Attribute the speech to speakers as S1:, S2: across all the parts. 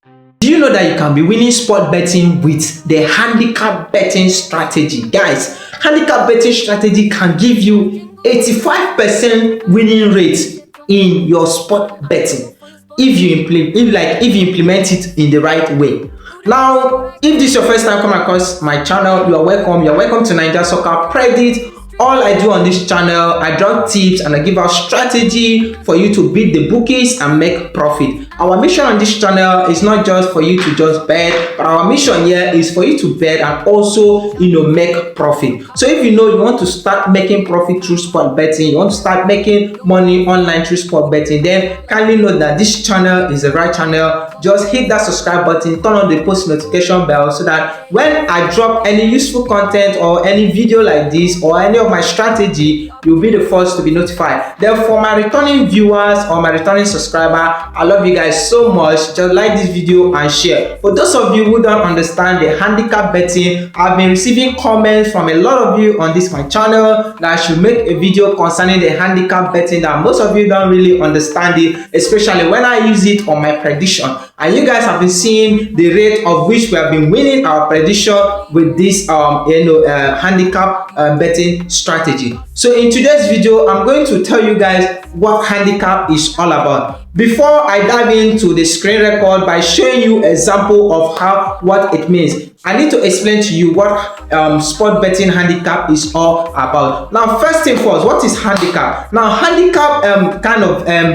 S1: Do you know that you can be winning sport betting with the handicap betting strategy? Guys, handicap betting strategy can give you 85% winning rate in your sport betting if you implement it in the right way. Now, if this is your first time come across my channel, you are welcome. You are welcome to Nigeria Soccer Credit. All I do on this channel, I drop tips and I give out strategy for you to beat the bookies and make profit. Our mission on this channel is not just for you to just bet, but our mission here is for you to bet and also, make profit. So if you want to start making profit through sport betting, you want to start making money online through sport betting, then kindly know that this channel is the right channel. Just hit that subscribe button, turn on the post notification bell so that when I drop any useful content or any video like this or any of my strategy, you'll be the first to be notified. Then for my returning viewers or my returning subscriber, I love you guys so much. Just like this video and share. For those of you who don't understand the handicap betting, I've been receiving comments from a lot of you on my channel that I should make a video concerning the handicap betting, that most of you don't really understand it, especially when I use it on my prediction. And you guys have been seeing the rate of which we have been winning our prediction with this handicap betting strategy. So in today's video, I'm going to tell you guys what handicap is all about. Before I dive into the screen record by showing you example of what it means, I need to explain to you what sport betting handicap is all about. Now, first thing first, what is handicap? Now, handicap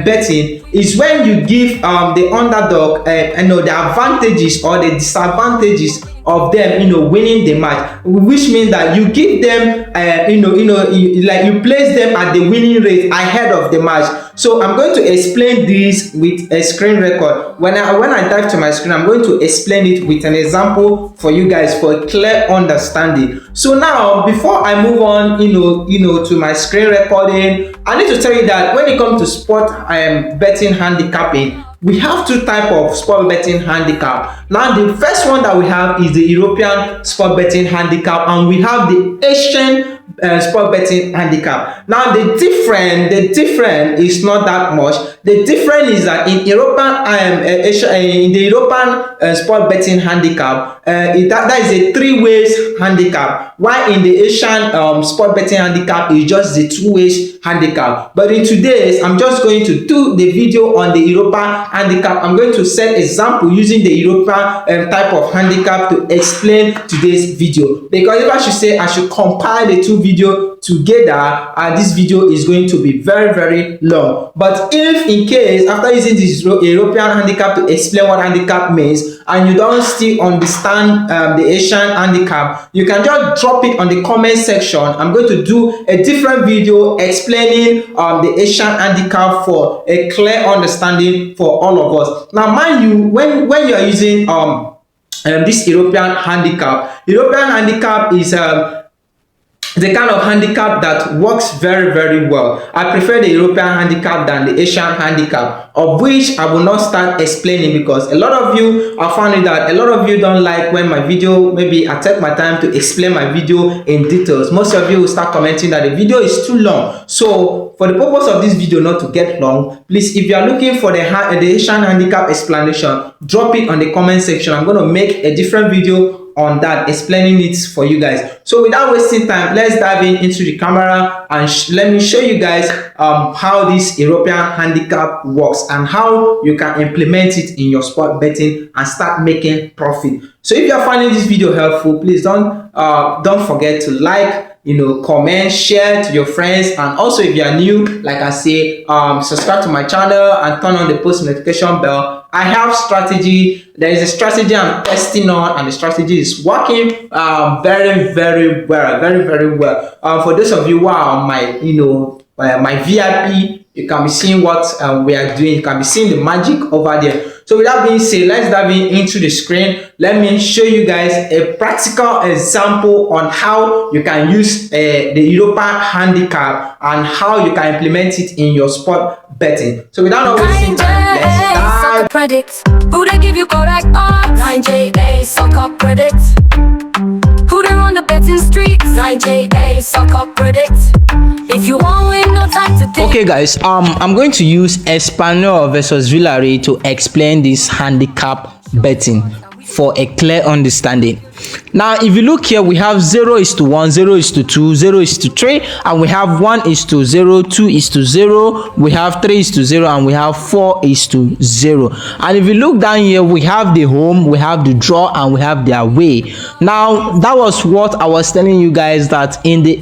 S1: betting is when you give the underdog the advantages or the disadvantages of them winning the match, which means that you give them you place them at the winning rate ahead of the match. So I'm going to explain this with a screen record. When I dive to my screen, I'm going to explain it with an example for you guys for a clear understanding. So now, before I move on to my screen recording, I need to tell you that when it comes to sport betting handicapping, we have two types of sport betting handicap. Now, the first one that we have is the European sport betting handicap, and we have the Asian sport betting handicap. Now, the difference is not that much. The difference is that in the European sport betting handicap, that is a three-ways handicap, while in the Asian sport betting handicap is just the two-ways handicap. But in today's, I'm just going to do the video on the European handicap. I'm going to set example using the European type of handicap to explain today's video, because if I should say I should compile the two videos together, this video is going to be very, very long. But if in case after using this European handicap to explain what handicap means and you don't still understand the Asian handicap, you can just drop it on the comment section. I'm going to do a different video explaining the Asian handicap for a clear understanding for all of us. Now, mind you, when you are using this European handicap is the kind of handicap that works very, very well. I prefer the European handicap than the Asian handicap, of which I will not start explaining, because a lot of you, I found that a lot of you don't like when my video, maybe I take my time to explain my video in details. Most of you will start commenting that the video is too long. So for the purpose of this video not to get long, please, if you are looking for the Asian handicap explanation, drop it on the comment section. I'm going to make a different video on that, explaining it for you guys. So without wasting time, let's dive into the camera and let me show you guys how this European handicap works and how you can implement it in your sport betting and start making profit. So if you are finding this video helpful, please don't forget to like, comment, share to your friends, and also if you are new, like I say, subscribe to my channel and turn on the post notification bell. I have strategy. There is a strategy I'm testing on, and the strategy is working very, very well, very, very well. For those of you who are on my VIP, you can be seeing what we are doing. You can be seeing the magic over there. So with that being said, let's dive into the screen. Let me show you guys a practical example on how you can use the European handicap and how you can implement it in your sport betting. So without wasting time, let's dive.
S2: Predict. Who they give you correct odds? 9JA Soccer Predict. Who they run the betting streets? 9JA Soccer Predict. If you want win, no time to think.
S1: Okay guys, I'm going to use Espanyol versus Villarreal to explain this handicap betting for a clear understanding. Now if you look here, we have 0:1, 0:2, 0:3, and we have 1:0, 2:0, we have 3:0, and we have 4:0. And if you look down here, we have the home, we have the draw, and we have the away. Now that was what I was telling you guys, that in the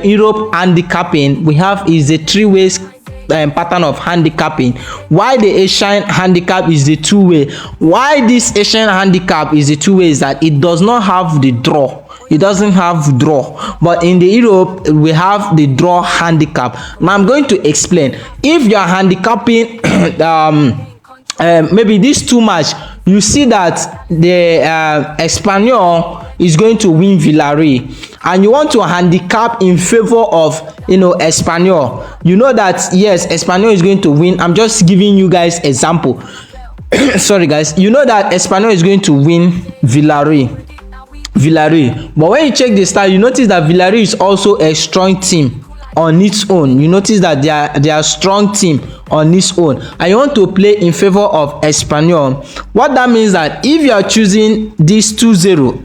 S1: Europe handicapping, we have is a three ways pattern of handicapping. Why the Asian handicap is the two-way? Why this Asian handicap is the two-way is that it does not have the draw. It doesn't have draw, but in the Europe we have the draw handicap. Now I'm going to explain. If you are handicapping maybe this two match, you see that the Espanyol is going to win Villarreal, and you want to handicap in favor of Espanyol. You know that yes, Espanyol is going to win. I'm just giving you guys example. Sorry guys, you know that Espanyol is going to win Villarreal, but when you check the style, you notice that Villarreal is also a strong team on its own. You notice that they are strong team on its own, and you want to play in favor of Espanyol. What that means that if you are choosing this 2-0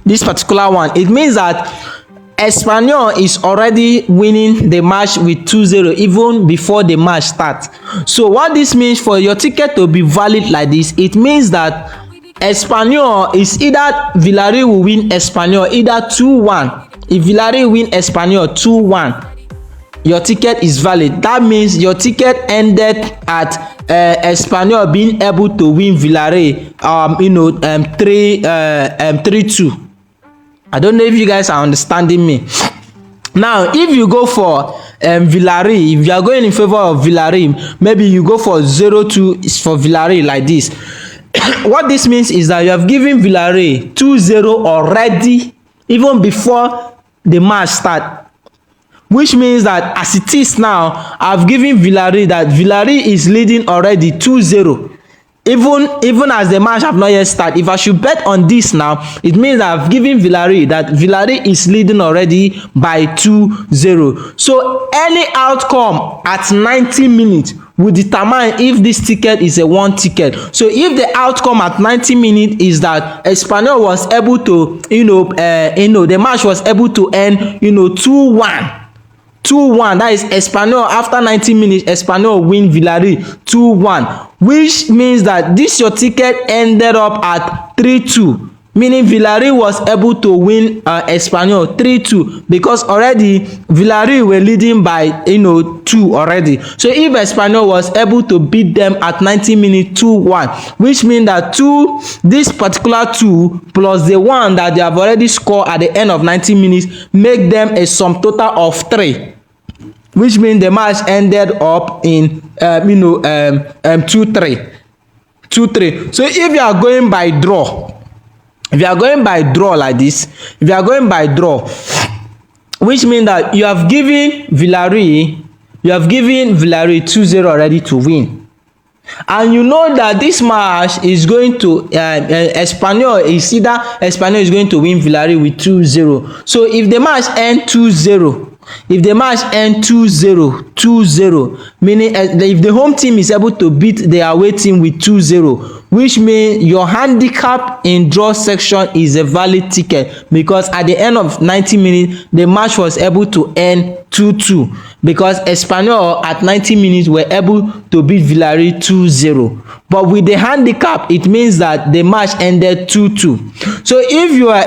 S1: this particular one, it means that Espanyol is already winning the match with 2-0 even before the match starts. So what this means for your ticket to be valid like this, it means that Espanyol is either Villarreal will win Espanyol either 2-1. If Villarreal win Espanyol 2-1, your ticket is valid. That means your ticket ended at Espanyol being able to win Villarreal 3-2. I don't know if you guys are understanding me. Now if you go for Villarreal, if you are going in favor of Villarreal, maybe you go for 0-2 for Villarreal like this. What this means is that you have given Villarreal 2-0 already even before the match start, which means that as it is now, I've given Villarreal that Villarreal is leading already 2-0 even as the match have not yet started. If I should bet on this now, it means that I've given Villarreal that Villarreal is leading already by 2-0. So any outcome at 90 minutes will determine if this ticket is a one ticket. So if the outcome at 90 minutes is that Espanyol was able to the match was able to end 2-1, that is Espanyol after 90 minutes Espanyol win Villarreal 2-1, which means that this your ticket ended up at 3-2, meaning Villarreal was able to win Espanyol 3-2 because already Villarreal were leading by 2 already. So if Espanyol was able to beat them at 90 minutes 2-1, which means that this particular 2 plus the 1 that they have already scored at the end of 90 minutes make them a sum total of 3, which means the match ended up in 2-3. So if you are going by draw, like this, if you are going by draw, which means that you have given Villarreal 2-0 already to win, and you know that this match is going to Espanyol is going to win Villarreal with 2-0. So if the match ends 2-0, meaning if the home team is able to beat the away team with 2-0, which means your handicap in draw section is a valid ticket, because at the end of 90 minutes the match was able to end 2-2 because Espanyol at 90 minutes were able to beat Villarreal 2-0. But with the handicap, it means that the match ended 2-2. So if you are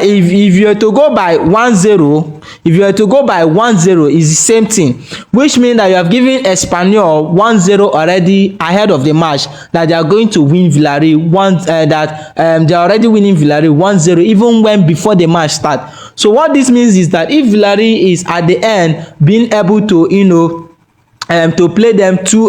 S1: to go by 1-0, is the same thing, which means that you have given Espanyol 1-0 already ahead of the match, that they are going to win Villarreal they are already winning Villarreal 1-0 even when before the match start. So what this means is that if Villarreal is at the end being able to to play them to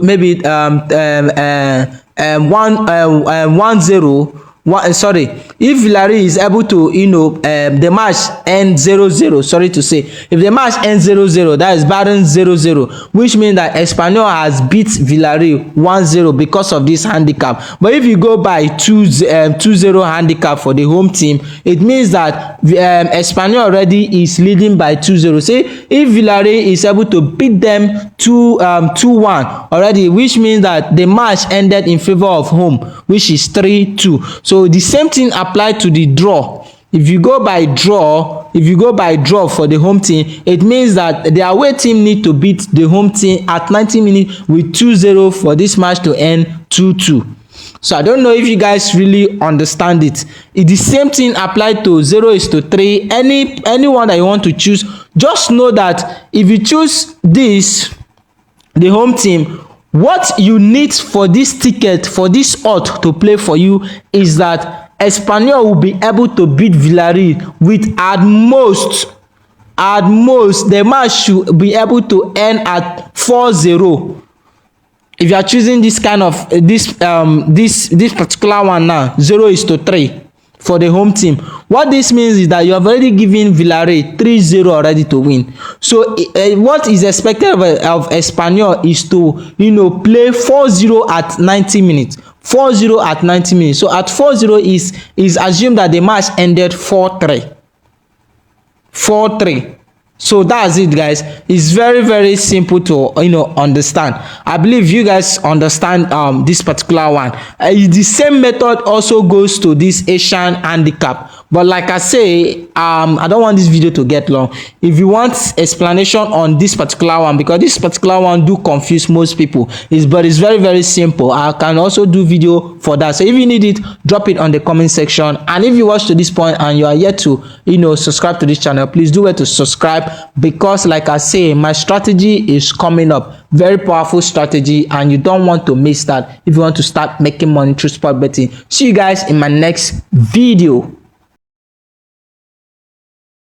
S1: maybe 1-0 if Villarreal is able to, the match end 0-0, sorry to say, if the match ends 0-0, that is Bayern 0-0, which means that Espanyol has beat Villarreal 1-0 because of this handicap. But if you go by 2-0 handicap for the home team, it means that Espanyol already is leading by 2-0. Say if Villarreal is able to beat them 2-1 already, which means that the match ended in favor of home, which is 3-2. So the same thing applied to the draw. If you go by draw for the home team, it means that the away team need to beat the home team at 90 minutes with 2-0 for this match to end 2-2. So I don't know if you guys really understand it. The same thing applied to 0-3. Anyone that you want to choose, just know that if you choose this, the home team, what you need for this ticket, for this odds to play for you, is that Espanyol will be able to beat Villarreal with at most the match should be able to end at 4-0. If you are choosing this kind of this particular one now, 0-3 for the home team, what this means is that you have already given Villarreal 3-0 already to win. So what is expected of Espanyol is to play 4-0 at 90 minutes. 4-0 at 90 minutes. So at 4-0 is assumed that the match ended 4-3. 4-3. So that's it, guys. It's very, very simple to understand. I believe you guys understand this particular one. The same method also goes to this Asian handicap. But like I say, I don't want this video to get long. If you want explanation on this particular one, because this particular one do confuse most people, but it's very, very simple. I can also do video for that. So if you need it, drop it on the comment section. And if you watch to this point and you are yet to subscribe to this channel, please do it to subscribe, because like I say, my strategy is coming up. Very powerful strategy, and you don't want to miss that if you want to start making money through sport betting. See you guys in my next video.